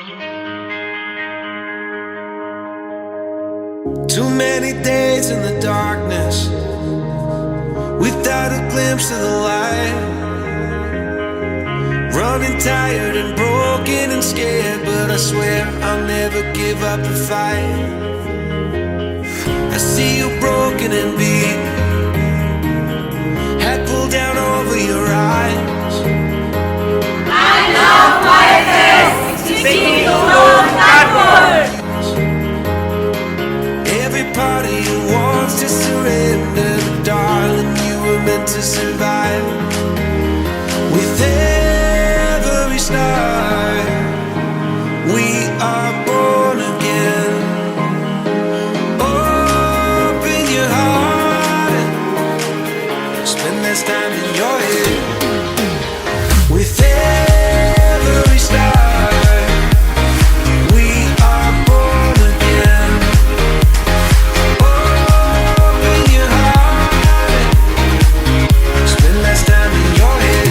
Too many days in the darkness without a glimpse of the light. Running tired and broken and scared, but I swear I'll never give up the fight. I see you broken and beat, head pulled down over your eyes. I love my best, FICCI FLO Kanpur. Every part of you wants to surrender, but darling, you were meant to survive. With every star, we are born again. Open your heart, spend less time in your head. With every star, we are born again. Open your heart, spend less time in your head.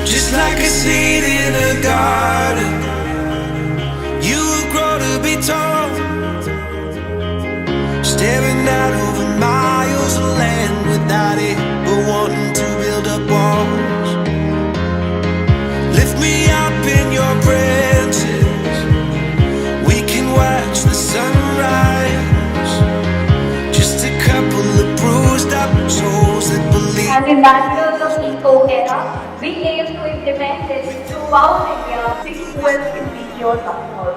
Just like a seed in a garden, you will grow to be tall, staring out over miles of land without it, but wanting to build up walls. Lift me up in your branches, we can watch the sunrise. Just a couple of bruised up souls that believe. As ambassadors of Eco Era, we aim to implement this throughout India. FICCI will be your support.